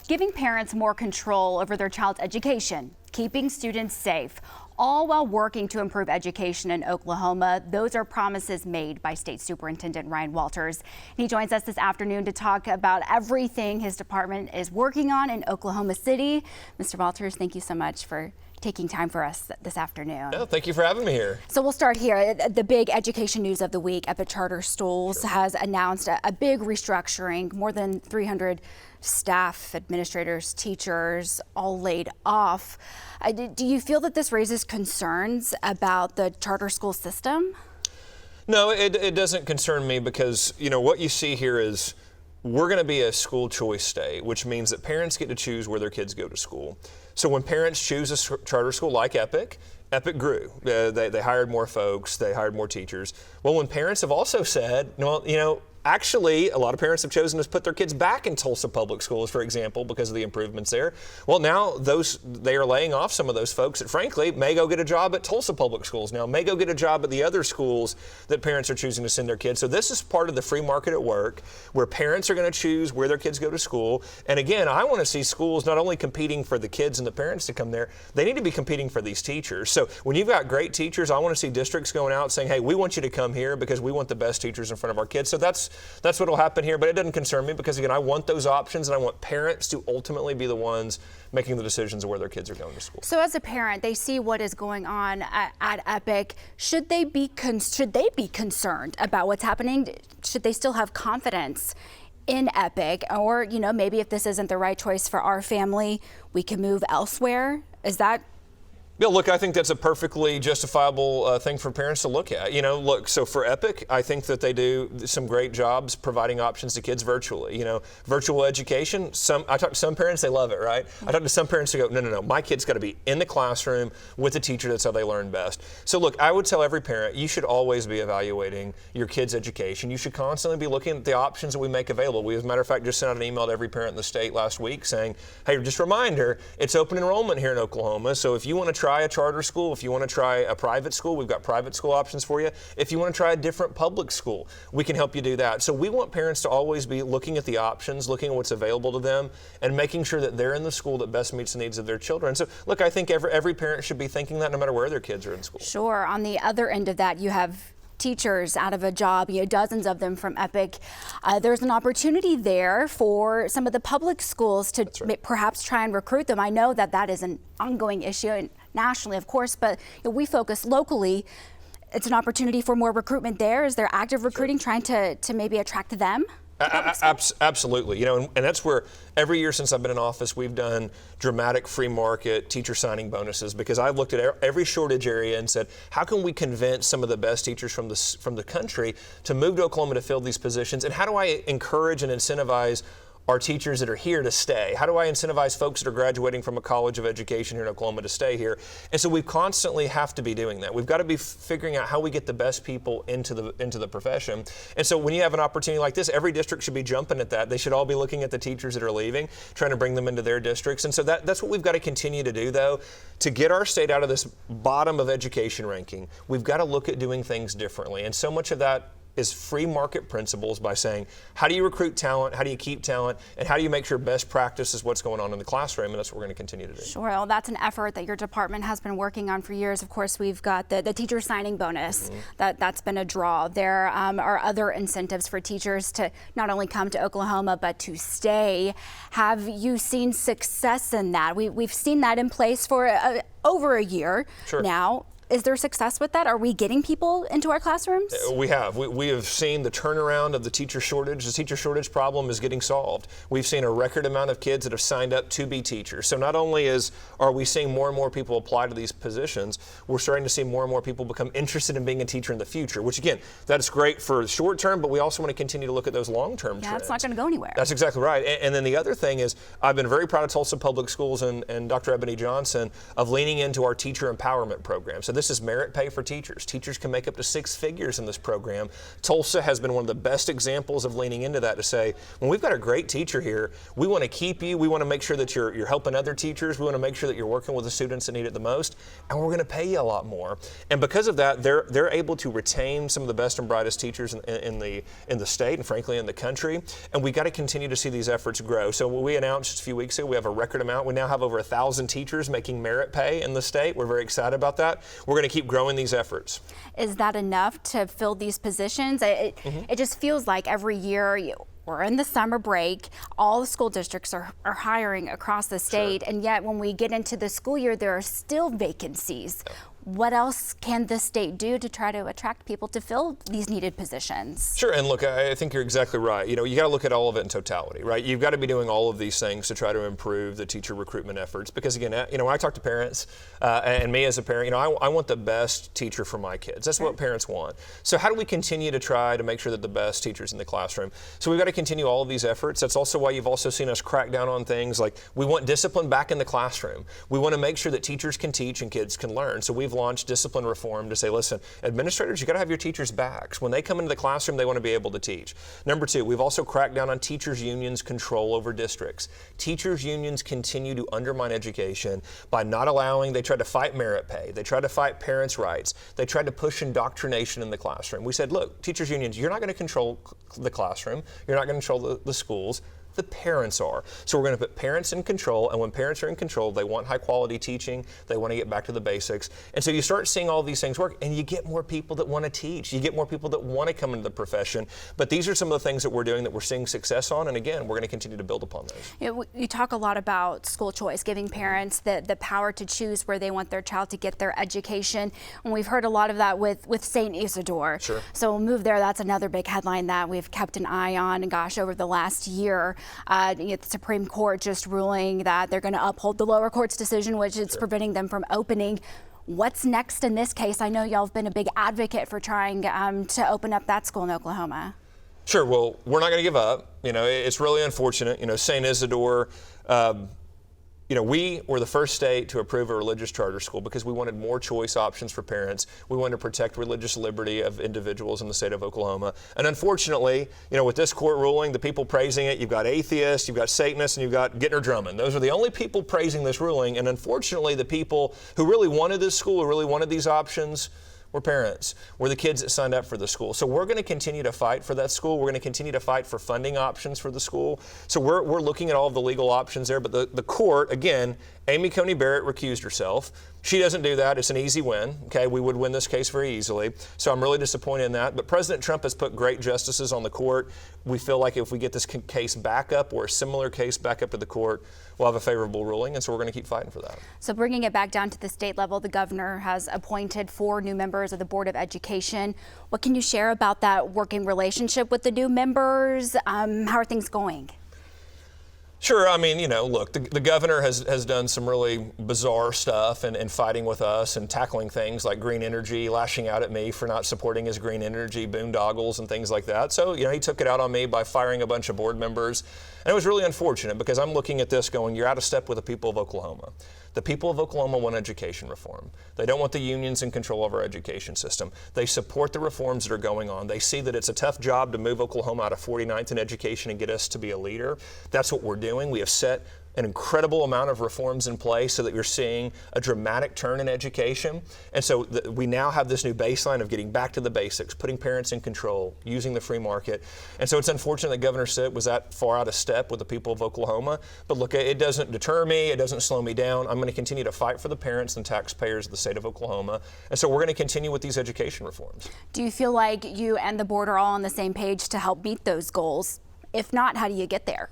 giving parents more control over their child's education, keeping students safe, all while working to improve education in Oklahoma. Those are promises made by State Superintendent Ryan Walters. He joins us this afternoon to talk about everything his department is working on in Oklahoma City. Mr. Walters, thank you so much for taking time for us this afternoon. No, thank you for having me here. So we'll start here. The big education news of the week, Epic Charter Schools has announced a big restructuring, more than 300 staff, administrators, teachers, all laid off. Do you feel that this raises concerns about the charter school system? No, it doesn't concern me because, you know, what you see here is we're going to be a school choice state, which means that parents get to choose where their kids go to school. So when parents choose a charter school like Epic grew. They hired more folks, they hired more teachers. Well, when parents have also said, well, you know, actually, a lot of parents have chosen to put their kids back in Tulsa Public Schools, for example, because of the improvements there. Well, now they are laying off some of those folks that, frankly, may go get a job at Tulsa Public Schools now, may go get a job at the other schools that parents are choosing to send their kids. So this is part of the free market at work, where parents are going to choose where their kids go to school. And again, I want to see schools not only competing for the kids and the parents to come there, they need to be competing for these teachers. So when you've got great teachers, I want to see districts going out saying, hey, we want you to come here because we want the best teachers in front of our kids. So that's what will happen here, but it doesn't concern me because, again, I want those options and I want parents to ultimately be the ones making the decisions of where their kids are going to school. So as a parent, they see what is going on at Epic. Should they be concerned about what's happening? Should they still have confidence in Epic? Or, you know, maybe if this isn't the right choice for our family, we can move elsewhere? Is that? Yeah, look, I think that's a perfectly justifiable thing for parents to look at. You know, look, so for Epic, I think that they do some great jobs providing options to kids virtually. You know, virtual education, I talk to some parents, they love it, right? I talk to some parents who go, no, my kid's got to be in the classroom with a teacher. That's how they learn best. So look, I would tell every parent, you should always be evaluating your kid's education. You should constantly be looking at the options that we make available. We, as a matter of fact, just sent out an email to every parent in the state last week saying, hey, just a reminder, it's open enrollment here in Oklahoma. So if you want to try a charter school, if you want to try a private school, we've got private school options for you. If you want to try a different public school, we can help you do that. So we want parents to always be looking at the options, looking at what's available to them, and making sure that they're in the school that best meets the needs of their children. So look, I think every parent should be thinking that no matter where their kids are in school. Sure. On the other end of that, you have teachers out of a job, you know, dozens of them from Epic. There's an opportunity there for some of the public schools to perhaps try and recruit them. I know that is an ongoing issue and nationally, of course, but you know, we focus locally. It's an opportunity for more recruitment there. Is there active recruiting trying to maybe attract them? Absolutely. You know, and that's where every year since I've been in office, we've done dramatic free market teacher signing bonuses, because I've looked at every shortage area and said, how can we convince some of the best teachers from the country to move to Oklahoma to fill these positions? And how do I encourage and incentivize our teachers that are here to stay? How do I incentivize folks that are graduating from a college of education here in Oklahoma to stay here? And so we constantly have to be doing that. We've got to be figuring out how we get the best people into the profession. And so when you have an opportunity like this, every district should be jumping at that. They should all be looking at the teachers that are leaving, trying to bring them into their districts. And so that's what we've got to continue to do, though. To get our state out of this bottom of education ranking, we've got to look at doing things differently. And so much of that is free market principles, by saying, how do you recruit talent, how do you keep talent, and how do you make sure best practice is what's going on in the classroom? And that's what we're going to continue to do. Sure. Well, that's an effort that your department has been working on for years. Of course, we've got the teacher signing bonus. That's been a draw. There are other incentives for teachers to not only come to Oklahoma, but to stay. Have you seen success in that? We've seen that in place for over a year now. Is there success with that? Are we getting people into our classrooms? We have. We have seen the turnaround of the teacher shortage. The teacher shortage problem is getting solved. We've seen a record amount of kids that have signed up to be teachers. So not only are we seeing more and more people apply to these positions, we're starting to see more and more people become interested in being a teacher in the future, which, again, that's great for the short term, but we also want to continue to look at those long-term trends. It's not going to go anywhere. That's exactly right. And then the other thing is, I've been very proud of Tulsa Public Schools and Dr. Ebony Johnson of leaning into our teacher empowerment program. So this is merit pay for teachers. Teachers can make up to 6 figures in this program. Tulsa has been one of the best examples of leaning into that to say, when we've got a great teacher here, we want to keep you. We want to make sure that you're helping other teachers. We want to make sure that you're working with the students that need it the most, and we're going to pay you a lot more. And because of that, they're able to retain some of the best and brightest teachers in the state and frankly in the country. And we got to continue to see these efforts grow. So we announced just a few weeks ago, we have a record amount. We now have over 1,000 teachers making merit pay in the state. We're very excited about that. We're going to keep growing these efforts. Is that enough to fill these positions? It just feels like every year we're in the summer break, all the school districts are hiring across the state, and yet when we get into the school year, there are still vacancies. What else can the state do to try to attract people to fill these needed positions? Sure, and look, I think you're exactly right. You got to look at all of it in totality, right? You've got to be doing all of these things to try to improve the teacher recruitment efforts. Because again, when I talk to parents, and me as a parent, I want the best teacher for my kids. That's what parents want. So how do we continue to try to make sure that the best teacher's in the classroom? So we've got to continue all of these efforts. That's also why you've also seen us crack down on things like we want discipline back in the classroom. We want to make sure that teachers can teach and kids can learn. So we've launched discipline reform to say, listen, administrators, you got to have your teachers' backs. When they come into the classroom, they want to be able to teach. Number 2, we've also cracked down on teachers' unions' control over districts. Teachers' unions continue to undermine education by not allowing, they tried to fight merit pay. They tried to fight parents' rights. They tried to push indoctrination in the classroom. We said, look, teachers' unions, you're not going to control the classroom. You're not going to control the schools. The parents are. So we're going to put parents in control, and when parents are in control, they want high quality teaching, they want to get back to the basics. And so you start seeing all these things work, and you get more people that want to teach. You get more people that want to come into the profession. But these are some of the things that we're doing that we're seeing success on, and again, we're going to continue to build upon those. You talk a lot about school choice, giving parents the power to choose where they want their child to get their education. And we've heard a lot of that with St. Isidor. Sure. So we'll move there. That's another big headline that we've kept an eye on, and gosh, over the last year. The Supreme Court just ruling that they're going to uphold the lower court's decision, which is preventing them from opening. What's next in this case? I know y'all have been a big advocate for trying to open up that school in Oklahoma. Sure. Well, we're not going to give up. It's really unfortunate. St. Isidor, we were the first state to approve a religious charter school because we wanted more choice options for parents. We wanted to protect religious liberty of individuals in the state of Oklahoma. And unfortunately, with this court ruling, the people praising it, you've got atheists, you've got Satanists, and you've got Gittner Drummond. Those are the only people praising this ruling. And unfortunately, the people who really wanted this school, who really wanted these options, were parents, were the kids that signed up for the school. So we're going to continue to fight for that school. We're going to continue to fight for funding options for the school. So we're looking at all of the legal options there. But the court, again, Amy Coney Barrett recused herself. She doesn't do that. It's an easy win. Okay, we would win this case very easily. So I'm really disappointed in that. But President Trump has put great justices on the court. We feel like if we get this case back up or a similar case back up to the court, we'll have a favorable ruling. And so we're going to keep fighting for that. So bringing it back down to the state level, the governor has appointed 4 new members of the Board of Education. What can you share about that working relationship with the new members? How are things going? Sure. I mean, look, the governor has done some really bizarre stuff and fighting with us and tackling things like green energy, lashing out at me for not supporting his green energy boondoggles and things like that. So, he took it out on me by firing a bunch of board members. And it was really unfortunate because I'm looking at this going, you're out of step with the people of Oklahoma. The people of Oklahoma want education reform. They don't want the unions in control of our education system. They support the reforms that are going on. They see that it's a tough job to move Oklahoma out of 49th in education and get us to be a leader. That's what we're doing. We have set an incredible amount of reforms in place so that you're seeing a dramatic turn in education. And so we now have this new baseline of getting back to the basics, putting parents in control, using the free market. And so it's unfortunate that Governor Stitt was that far out of step with the people of Oklahoma. But look, it doesn't deter me. It doesn't slow me down. I'm going to continue to fight for the parents and taxpayers of the state of Oklahoma. And so we're going to continue with these education reforms. Do you feel like you and the board are all on the same page to help meet those goals? If not, how do you get there?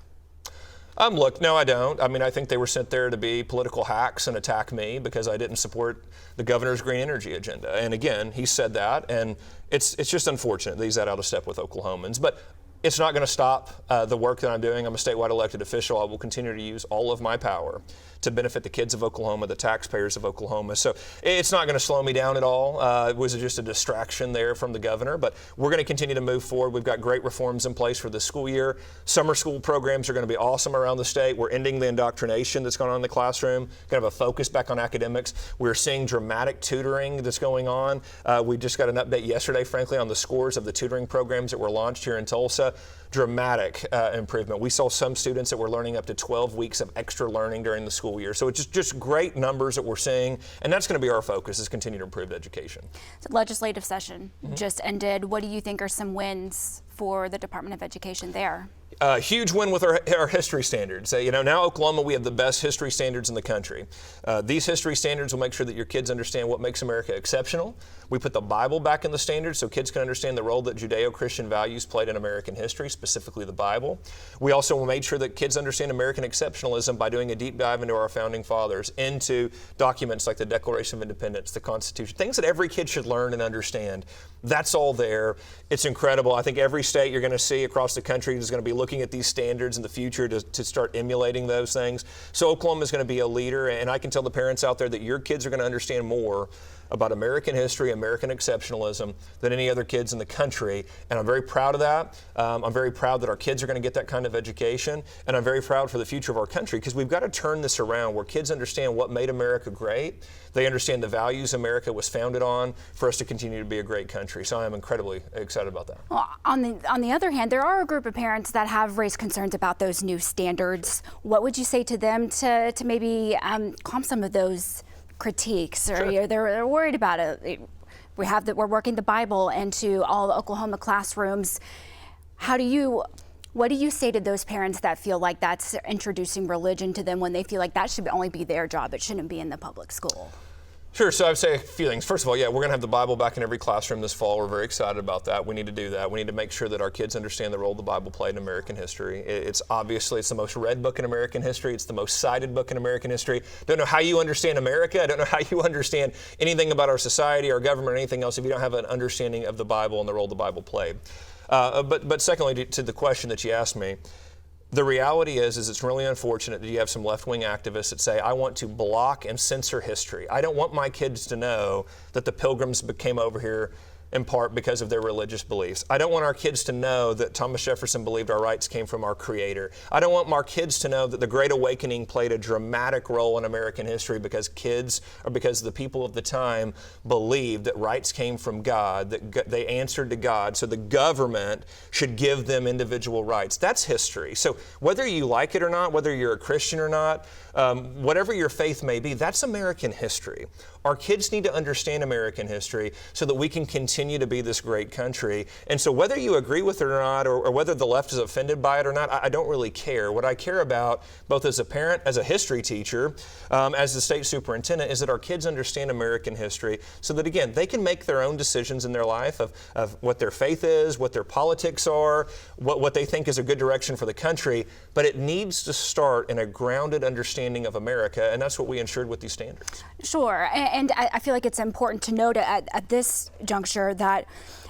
Look, no, I don't. I mean, I think they were sent there to be political hacks and attack me because I didn't support the governor's green energy agenda. And again, he said that, and it's just unfortunate that he's that out of step with Oklahomans. But It's not going to stop the work that I'm doing. I'm a statewide elected official. I will continue to use all of my power to benefit the kids of Oklahoma, the taxpayers of Oklahoma. So it's not going to slow me down at all. It was just a distraction there from the governor, but we're going to continue to move forward. We've got great reforms in place for this school year. Summer school programs are going to be awesome around the state. We're ending the indoctrination that's going on in the classroom, going to have a focus back on academics. We're seeing dramatic tutoring that's going on. We just got an update yesterday, frankly, on the scores of the tutoring programs that were launched here in Tulsa. Dramatic improvement. We saw some students that were learning up to 12 weeks of extra learning during the school year. So it's just great numbers that we're seeing, and that's going to be our focus, is continue to improve education. So legislative session just ended. What do you think are some wins for the Department of Education there? Huge win with our history standards. Now Oklahoma, we have the best history standards in the country. These history standards will make sure that your kids understand what makes America exceptional. We put the Bible back in the standards so kids can understand the role that Judeo-Christian values played in American history, specifically the Bible. We also made sure that kids understand American exceptionalism by doing a deep dive into our founding fathers, into documents like the Declaration of Independence, the Constitution, things that every kid should learn and understand. That's all there. It's incredible. I think every state you're going to see across the country is going to be looking at these standards in the future to start emulating those things. So Oklahoma is going to be a leader, and I can tell the parents out there that your kids are going to understand more about American history, American exceptionalism than any other kids in the country. And I'm very proud of that. I'm very proud that our kids are going to get that kind of education. And I'm very proud for the future of our country, because we've got to turn this around where kids understand what made America great. They understand the values America was founded on for us to continue to be a great country. So I am incredibly excited about that. Well, on the other hand, there are a group of parents that have raised concerns about those new standards. What would you say to them to maybe calm some of those critiques, or Sure. they're worried about it? We're working the Bible into all the Oklahoma classrooms. What do you say to those parents that feel like that's introducing religion to them when they feel like that should only be their job? It shouldn't be in the public school. Sure. So I would say a few things. First of all, we're going to have the Bible back in every classroom this fall. We're very excited about that. We need to do that. We need to make sure that our kids understand the role the Bible played in American history. It's the most read book in American history. It's the most cited book in American history. Don't know how you understand America. I don't know how you understand anything about our society, our government, or anything else if you don't have an understanding of the Bible and the role the Bible played. But secondly, to the question that you asked me, the reality is it's really unfortunate that you have some left-wing activists that say, I want to block and censor history. I don't want my kids to know that the Pilgrims came over here in part because of their religious beliefs. I don't want our kids to know that Thomas Jefferson believed our rights came from our Creator. I don't want our kids to know that the Great Awakening played a dramatic role in American history because the people of the time believed that rights came from God, that they answered to God, so the government should give them individual rights. That's history. So whether you like it or not, whether you're a Christian or not, whatever your faith may be, that's American history. Our kids need to understand American history so that we can continue to be this great country. And so whether you agree with it or not, or whether the left is offended by it or not, I don't really care. What I care about, both as a parent, as a history teacher, as the state superintendent, is that our kids understand American history so that, again, they can make their own decisions in their life of what their faith is, what their politics are, what they think is a good direction for the country. But it needs to start in a grounded understanding of America, and that's what we ensured with these standards. Sure, and I feel like it's important to note at this juncture that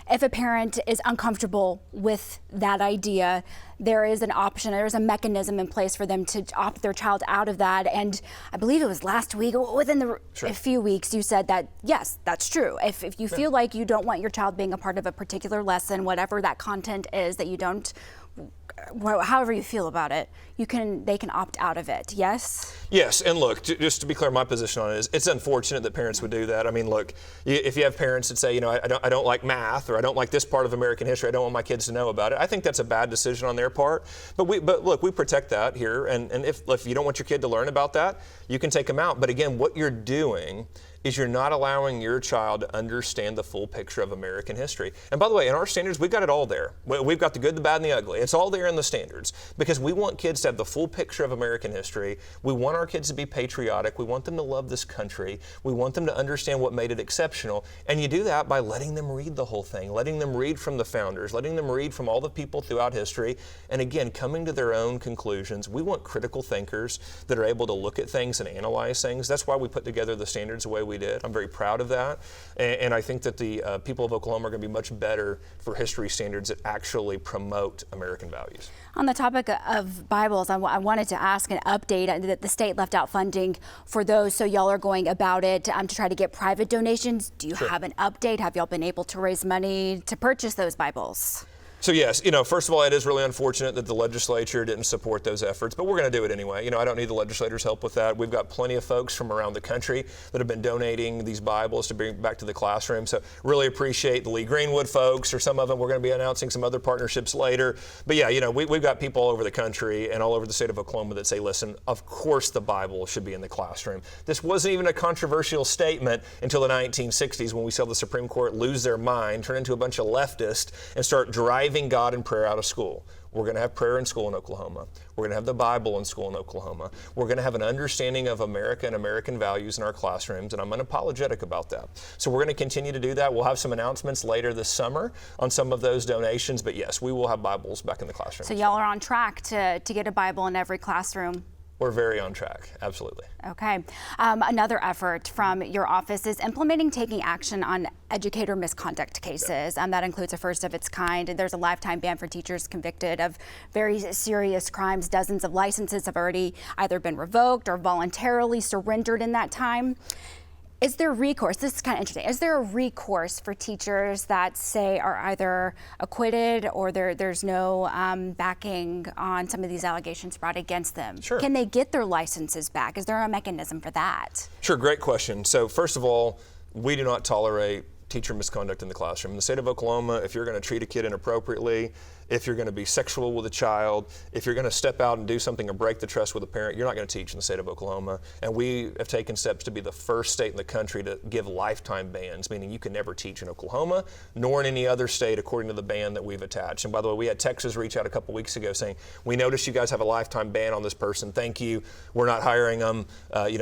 if a parent is uncomfortable with that idea, there is an option, there's a mechanism in place for them to opt their child out of that. And I believe it was last week, within a few weeks, you said that, yes, that's true. If you feel like you don't want your child being a part of a particular lesson, whatever that content is that you don't, however you feel about it, they can opt out of it. Yes? Yes, and look, just to be clear, my position on it is it's unfortunate that parents would do that. I mean, look, if you have parents that say, I don't like math, or I don't like this part of American history, I don't want my kids to know about it, I think that's a bad decision on their part. But look, we protect that here, and if you don't want your kid to learn about that, you can take them out. But again, what you're doing is you're not allowing your child to understand the full picture of American history. And by the way, in our standards, we've got it all there. We've got the good, the bad, and the ugly. It's all there in the standards because we want kids to to have the full picture of American history. We want our kids to be patriotic. We want them to love this country. We want them to understand what made it exceptional. And you do that by letting them read the whole thing, letting them read from the founders, letting them read from all the people throughout history, and again, coming to their own conclusions. We want critical thinkers that are able to look at things and analyze things. That's why we put together the standards the way we did. I'm very proud of that. And I think that the people of Oklahoma are going to be much better for history standards that actually promote American values. On the topic of Bibles, I wanted to ask an update that the state left out funding for those, so y'all are going about it to try to get private donations. Do you have an update? Have y'all been able to raise money to purchase those Bibles? So yes, first of all, it is really unfortunate that the legislature didn't support those efforts, but we're going to do it anyway. I don't need the legislators' help with that. We've got plenty of folks from around the country that have been donating these Bibles to bring back to the classroom. So really appreciate the Lee Greenwood folks, or some of them. We're going to be announcing some other partnerships later. But yeah, we've got people all over the country and all over the state of Oklahoma that say, listen, of course the Bible should be in the classroom. This wasn't even a controversial statement until the 1960s, when we saw the Supreme Court lose their mind, turn into a bunch of leftists, and start driving God and prayer out of school. We're going to have prayer in school in Oklahoma. We're going to have the Bible in school in Oklahoma. We're going to have an understanding of America and American values in our classrooms, and I'm unapologetic about that. So we're going to continue to do that. We'll have some announcements later this summer on some of those donations, but yes, we will have Bibles back in the classroom. So y'all are on track to get a Bible in every classroom? We're very on track, absolutely. Okay. Another effort from your office is implementing taking action on educator misconduct cases. That includes a first of its kind. There's a lifetime ban for teachers convicted of very serious crimes. Dozens of licenses have already either been revoked or voluntarily surrendered in that time. Is there recourse? This is kind of interesting. Is there a recourse for teachers that, say, are either acquitted or there's no backing on some of these allegations brought against them? Sure. Can they get their licenses back? Is there a mechanism for that? Sure, great question. So first of all, we do not tolerate teacher misconduct in the classroom. In the state of Oklahoma, if you're going to treat a kid inappropriately, if you're going to be sexual with a child, if you're going to step out and do something or break the trust with a parent, you're not going to teach in the state of Oklahoma. And we have taken steps to be the first state in the country to give lifetime bans, meaning you can never teach in Oklahoma, nor in any other state according to the ban that we've attached. And by the way, we had Texas reach out a couple weeks ago saying, we noticed you guys have a lifetime ban on this person. Thank you. We're not hiring them.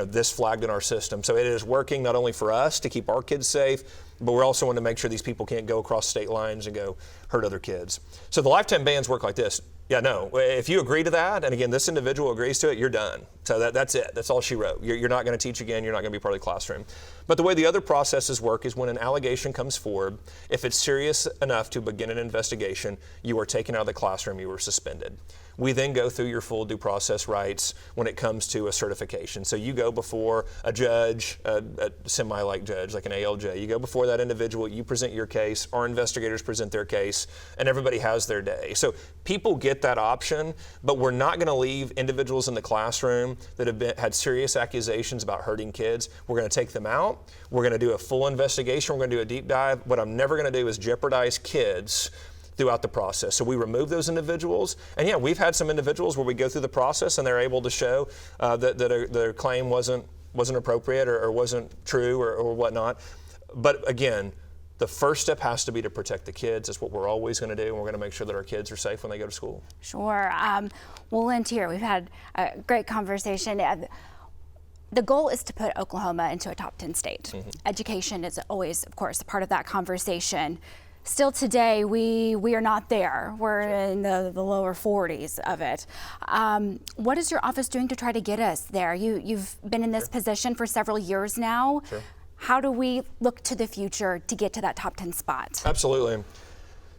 This flagged in our system. So it is working not only for us to keep our kids safe, but we're also wanting to make sure these people can't go across state lines and go hurt other kids. So the lifetime bans work like this. Yeah, no, if you agree to that, and again, this individual agrees to it, you're done. So that's it. That's all she wrote. You're not going to teach again. You're not going to be part of the classroom. But the way the other processes work is when an allegation comes forward, if it's serious enough to begin an investigation, you are taken out of the classroom, you are suspended. We then go through your full due process rights when it comes to a certification. So you go before a judge, a semi-like judge, like an ALJ. You go before that individual, you present your case, our investigators present their case, and everybody has their day. So people get that option, but we're not going to leave individuals in the classroom that have had serious accusations about hurting kids. We're going to take them out. We're going to do a full investigation. We're going to do a deep dive. What I'm never going to do is jeopardize kids throughout the process. So we remove those individuals. And yeah, we've had some individuals where we go through the process and they're able to show that their claim wasn't appropriate or wasn't true or whatnot. But again, the first step has to be to protect the kids. That's what we're always going to do, and we're going to make sure that our kids are safe when they go to school. Sure. We'll end here. We've had a great conversation. The goal is to put Oklahoma into a top 10 state. Mm-hmm. Education is always, of course, a part of that conversation. Still today, we are not there. We're in the lower 40s of it. What is your office doing to try to get us there? You've been in this position for several years now. Sure. How do we look to the future to get to that top 10 spot? Absolutely.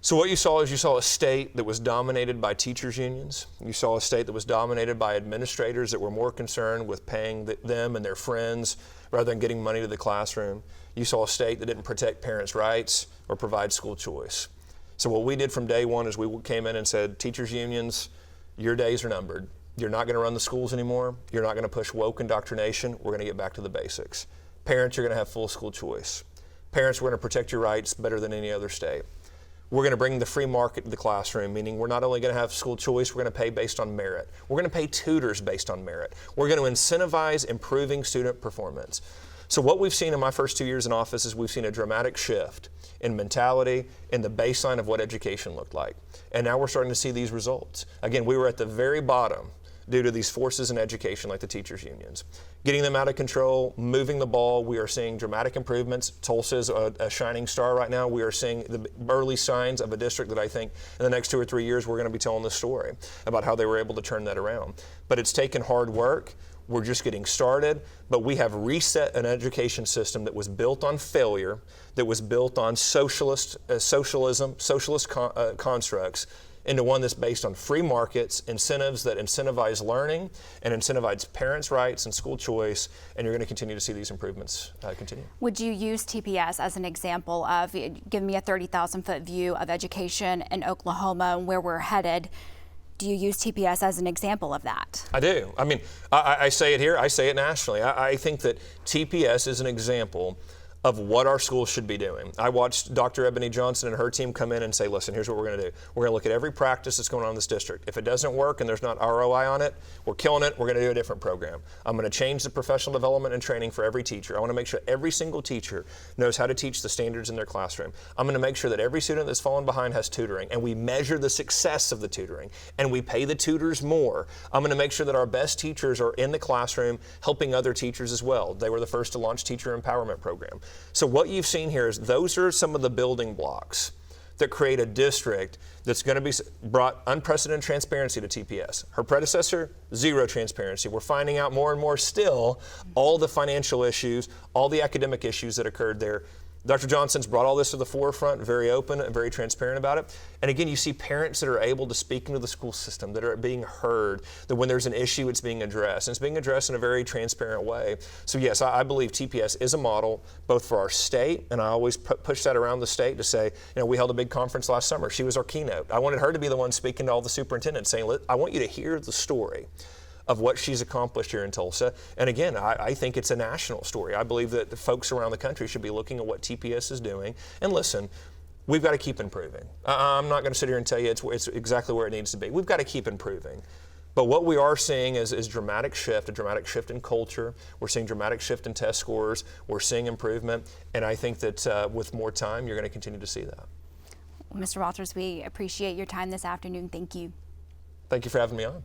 So what you saw is you saw a state that was dominated by teachers' unions. You saw a state that was dominated by administrators that were more concerned with paying them and their friends rather than getting money to the classroom. You saw a state that didn't protect parents' rights or provide school choice. So what we did from day one is we came in and said, teachers' unions, your days are numbered. You're not going to run the schools anymore. You're not going to push woke indoctrination. We're going to get back to the basics. Parents, you're going to have full school choice. Parents, we're going to protect your rights better than any other state. We're going to bring the free market to the classroom, meaning we're not only going to have school choice, we're going to pay based on merit. We're going to pay tutors based on merit. We're going to incentivize improving student performance. So what we've seen in my first 2 years in office is we've seen a dramatic shift in mentality, in the baseline of what education looked like. And now we're starting to see these results. Again, we were at the very bottom due to these forces in education like the teachers' unions. Getting them out of control, moving the ball, we are seeing dramatic improvements. Tulsa is a shining star right now. We are seeing the early signs of a district that I think in the next 2 or 3 years we're going to be telling this story about how they were able to turn that around. But it's taken hard work. We're just getting started, but we have reset an education system that was built on failure, that was built on socialist constructs, into one that's based on free markets, incentives that incentivize learning and incentivize parents' rights and school choice, and you're going to continue to see these improvements continue. Would you use TPS as an example of, give me a 30,000-foot view of education in Oklahoma and where we're headed? Do you use TPS as an example of that? I do. I mean, I say it here, I say it nationally. I think that TPS is an example of what our schools should be doing. I watched Dr. Ebony Johnson and her team come in and say, listen, here's what we're going to do. We're going to look at every practice that's going on in this district. If it doesn't work and there's not ROI on it, we're killing it, we're going to do a different program. I'm going to change the professional development and training for every teacher. I want to make sure every single teacher knows how to teach the standards in their classroom. I'm going to make sure that every student that's fallen behind has tutoring, and we measure the success of the tutoring, and we pay the tutors more. I'm going to make sure that our best teachers are in the classroom helping other teachers as well. They were the first to launch Teacher Empowerment Program. So what you've seen here is those are some of the building blocks that create a district that's going to be brought unprecedented transparency to TPS. Her predecessor, zero transparency. We're finding out more and more still all the financial issues, all the academic issues that occurred there. Dr. Johnson's brought all this to the forefront, very open and very transparent about it. And again, you see parents that are able to speak into the school system, that are being heard, that when there's an issue, it's being addressed. And it's being addressed in a very transparent way. So yes, I believe TPS is a model both for our state, and I always push that around the state to say, we held a big conference last summer. She was our keynote. I wanted her to be the one speaking to all the superintendents saying, I want you to hear the story of what she's accomplished here in Tulsa. And again, I think it's a national story. I believe that the folks around the country should be looking at what TPS is doing. And listen, we've got to keep improving. I'm not going to sit here and tell you it's exactly where it needs to be. We've got to keep improving. But what we are seeing is a dramatic shift in culture. We're seeing dramatic shift in test scores. We're seeing improvement. And I think that with more time, you're going to continue to see that. Well, Mr. Walters, we appreciate your time this afternoon. Thank you. Thank you for having me on.